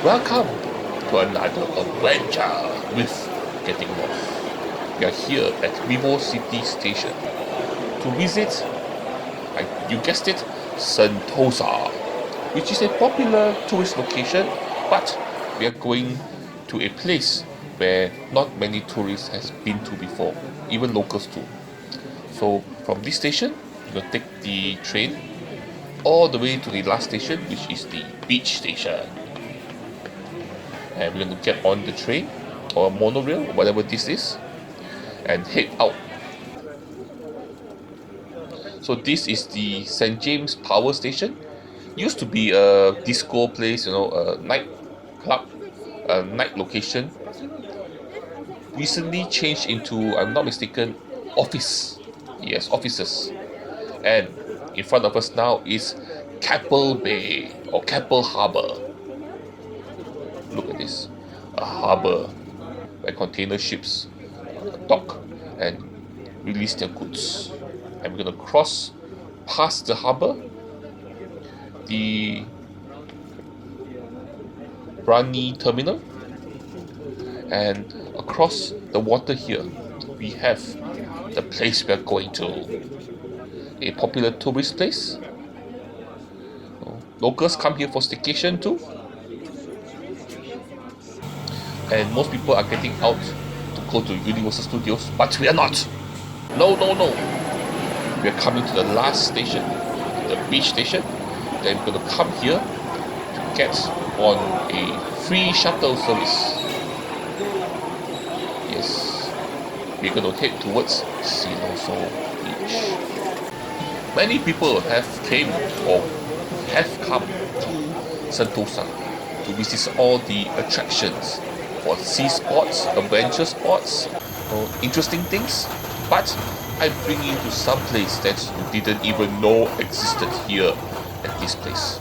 Welcome to another adventure with Getting Lost. We are here at Vivo City Station to visit, you guessed it, Sentosa, which is a popular tourist location, but we are going to a place where not many tourists has been to before, even locals too. So from this station, we're going to take the train all the way to the last station, which is the beach station. And we're going to get on the train or monorail, whatever this is, and head out. So this is the St. James Power Station. Used to be a disco place, a night club, a night location. Recently changed into, I'm not mistaken, office. Yes, offices. And in front of us now is Keppel Bay or Keppel Harbour. Look at this, a harbour where container ships dock and release their goods. And we're going to cross past the harbour, the Brani terminal, and across the water here we have the place we're going to, a popular tourist place. Locals come here for staycation too, and most people are getting out to go to Universal Studios, but we are not. No. We are coming to the last station, the beach station. Then we're going to come here to get on a free shuttle service. Yes, we're going to head towards Siloso Beach. Many people have come to Sentosa to visit all the attractions for sea sports, adventure sports, interesting things, but I bring you to some place that you didn't even know existed here at this place.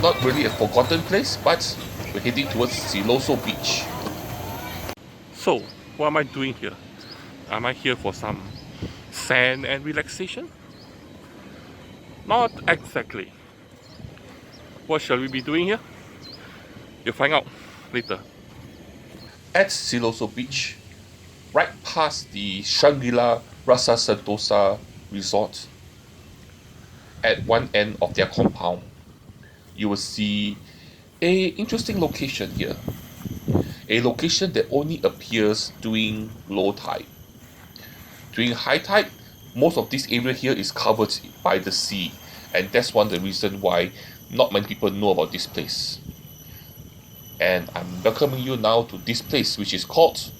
Not really a forgotten place, but we're heading towards Siloso Beach. So, what am I doing here? Am I here for some sand and relaxation? Not exactly. What shall we be doing here? You'll find out later. At Siloso Beach, right past the Shangri-La Rasa Sentosa Resort, at one end of their compound, you will see a interesting location here. A location that only appears during low tide. During high tide, most of this area here is covered by the sea, and that's one of the reasons why not many people know about this place. And I'm welcoming you now to this place, which is called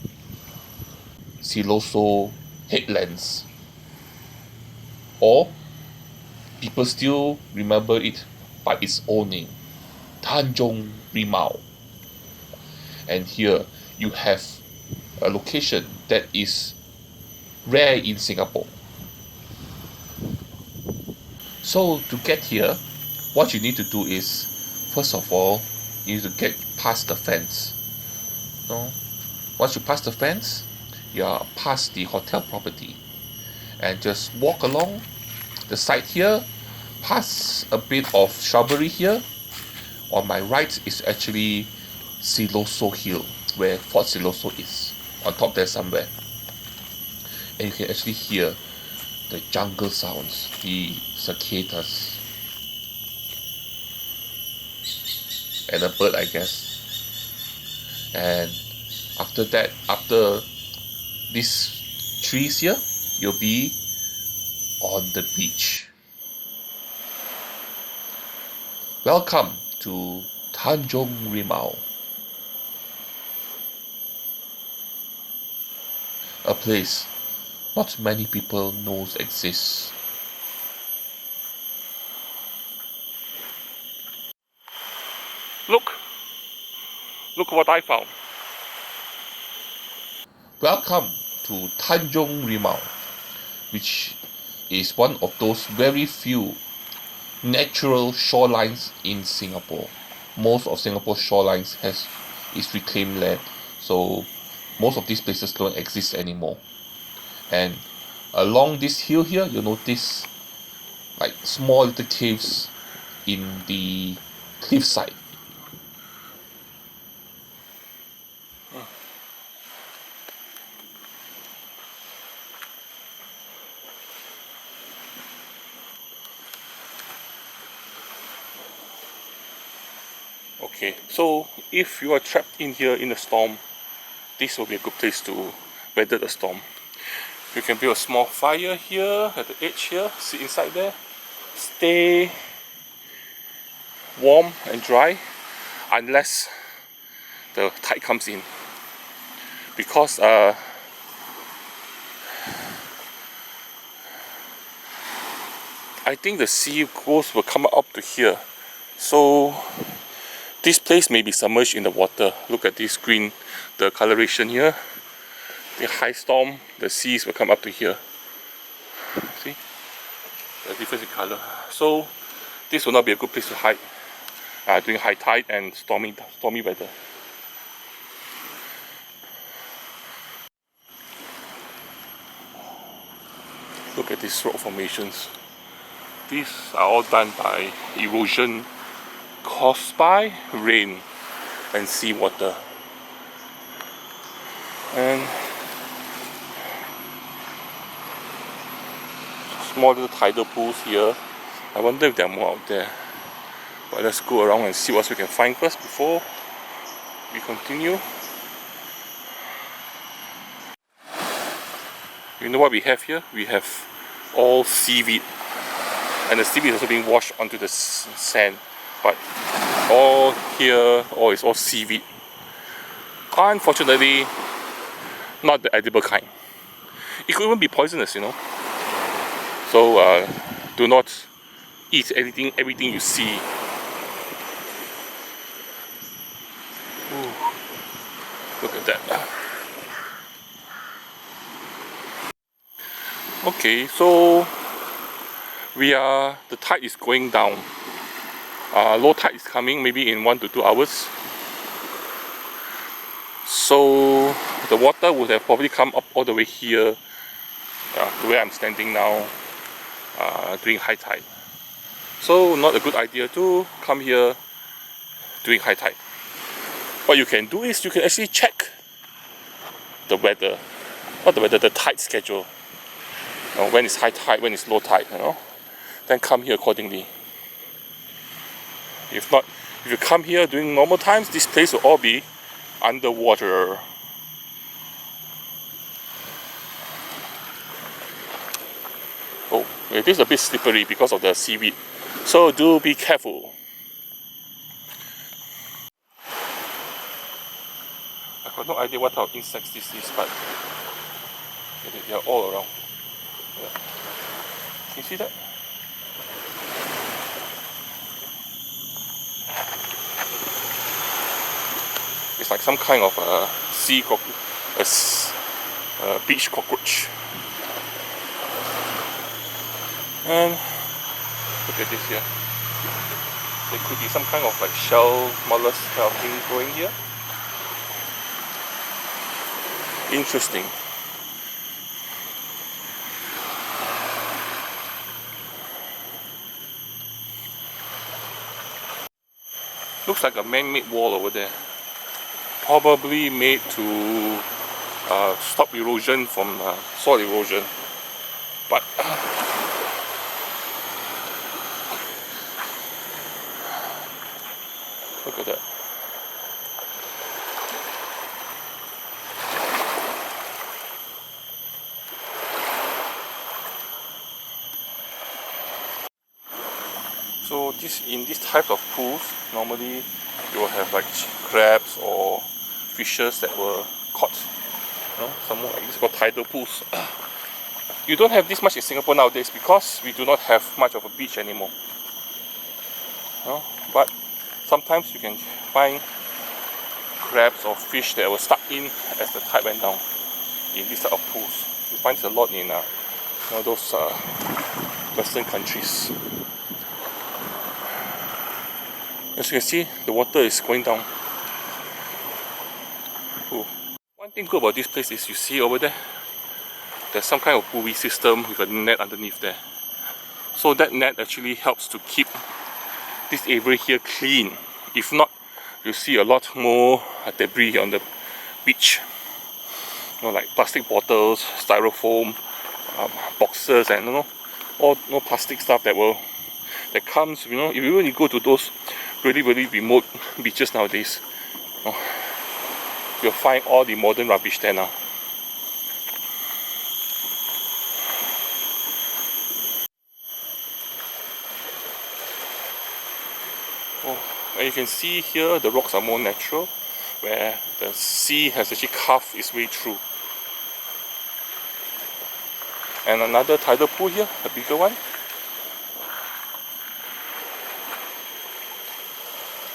Siloso Headlands, or people still remember it by its own name, Tanjung Rimau. And here you have a location that is rare in Singapore. So to get here, what you need to do is, first of all, you need to get past the fence. Once you pass the fence, you are past the hotel property, and just walk along the side here, past a bit of shrubbery here. On my right is actually Siloso Hill, where Fort Siloso is, on top there somewhere. And you can actually hear the jungle sounds, the cicadas, and a bird, I guess. And after that, after these trees here, you'll be on the beach. Welcome to Tanjung Rimau, a place not many people knows exists. Look what I found. Welcome to Tanjung Rimau, which is one of those very few natural shorelines in Singapore. Most of Singapore's shorelines is reclaimed land, so most of these places don't exist anymore. And along this hill here, you'll notice like small little caves in the cliffside. Okay, so if you are trapped in here in a storm, this will be a good place to weather the storm. You can build a small fire here at the edge here, sit inside there, stay warm and dry unless the tide comes in, because I think the sea coast will come up to here, so this place may be submerged in the water. Look at this green, the coloration here. The high storm, the seas will come up to here. See the difference in color. So this will not be a good place to hide during high tide and stormy weather. Look at these rock formations. These are all done by erosion caused by rain and seawater. And small little tidal pools here. I wonder if there are more out there. But let's go around and see what we can find first before we continue. You know what we have here? We have all seaweed. And the seaweed is also being washed onto the sand. But all here, it's all seaweed. Unfortunately, not the edible kind. It could even be poisonous, you know. So do not eat everything you see. Ooh, look at that. Okay, so the tide is going down. Low tide is coming maybe in 1 to 2 hours. So the water would have probably come up all the way here to where I'm standing now during high tide. So not a good idea to come here during high tide. What you can do is you can actually check the weather, not the weather, the tide schedule. When it's high tide, when it's low tide, then come here accordingly. If not, if you come here during normal times, this place will all be underwater. Oh, it is a bit slippery because of the seaweed, so do be careful. I have no idea what type of insects this is, but they are all around. Yeah. Can you see that? It's like some kind of sea cockroach, beach cockroach. And look at this here. There could be some kind of like shell mollusk kind of thing growing here. Interesting. Looks like a man-made wall over there. Probably made to stop erosion from soil erosion. But look at that. So in these types of pools, normally you will have like crabs or fishes that were caught. Some like this called tidal pools. You don't have this much in Singapore nowadays because we do not have much of a beach anymore. But sometimes you can find crabs or fish that were stuck in as the tide went down in this type of pools. You find this a lot in those Western countries. As you can see, the water is going down. Ooh. One thing good about this place is you see over there, there's some kind of buoy system with a net underneath there. So that net actually helps to keep this area here clean. If not, you see a lot more debris on the beach. Like plastic bottles, styrofoam, boxes, and all plastic stuff that comes. If you go to those really remote beaches nowadays. Oh, you'll find all the modern rubbish there now. Oh, and you can see here the rocks are more natural, where the sea has actually carved its way through. And another tidal pool here, a bigger one.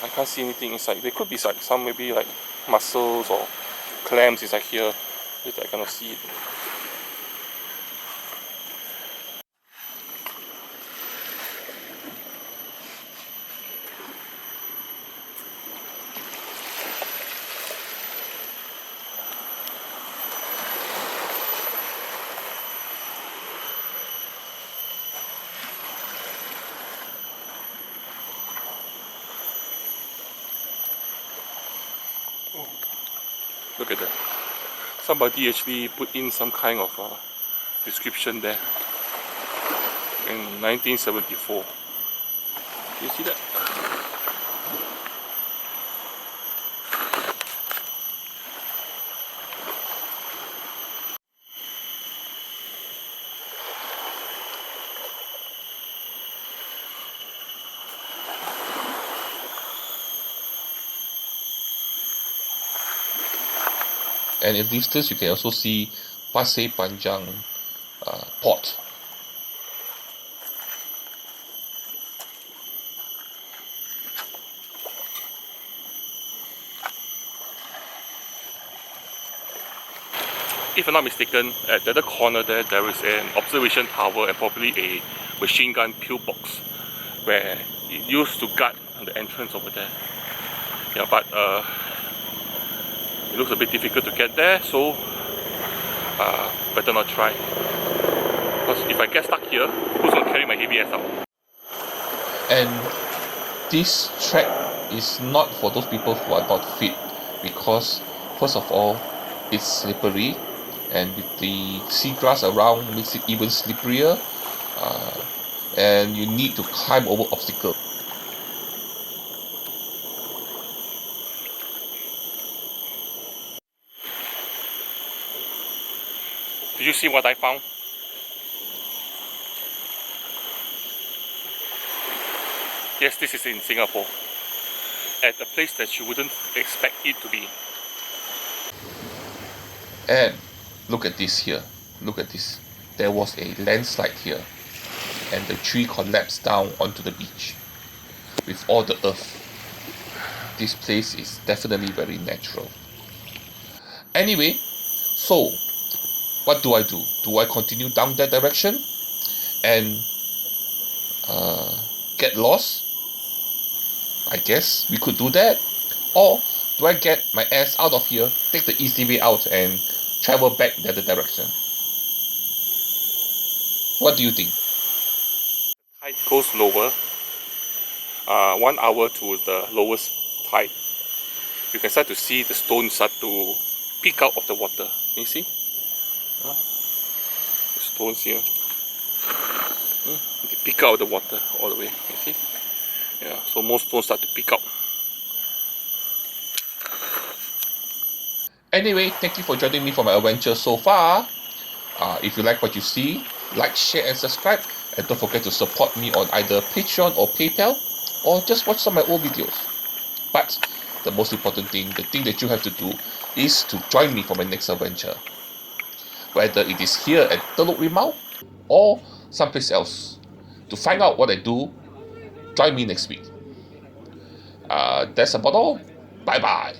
I can't see anything inside. There could be like some maybe like mussels or clams inside here, but I cannot see it. Look at that. Somebody actually put in some kind of description there in 1974. You see that? And in distance, you can also see Pasir Panjang port. If I'm not mistaken, at the other corner there is an observation tower and probably a machine gun pillbox where it used to guard the entrance over there. Yeah, but it looks a bit difficult to get there, so better not try. Because if I get stuck here, who's going to carry my heavy ass out? And this track is not for those people who are not fit, because first of all, it's slippery, and with the seagrass around makes it even slipperier, and you need to climb over obstacles. Did you see what I found? Yes, this is in Singapore, at a place that you wouldn't expect it to be. And look at this here, look at this. There was a landslide here, and the tree collapsed down onto the beach with all the earth. This place is definitely very natural. Anyway, so what do? Do I continue down that direction and get lost? I guess we could do that. Or do I get my ass out of here, take the easy way out and travel back the other direction? What do you think? The tide goes lower, 1 hour to the lowest tide. You can start to see the stones start to peek out of the water. Can you see? The stones here. They peek out of the water all the way. You see? Yeah, so most stones start to peek out. Anyway, thank you for joining me for my adventure so far. If you like what you see, like, share and subscribe, and don't forget to support me on either Patreon or PayPal, or just watch some of my old videos. But the most important thing, the thing that you have to do, is to join me for my next adventure. Whether it is here at Tanjung Rimau or someplace else. To find out what I do, join me next week. That's about all. Bye bye.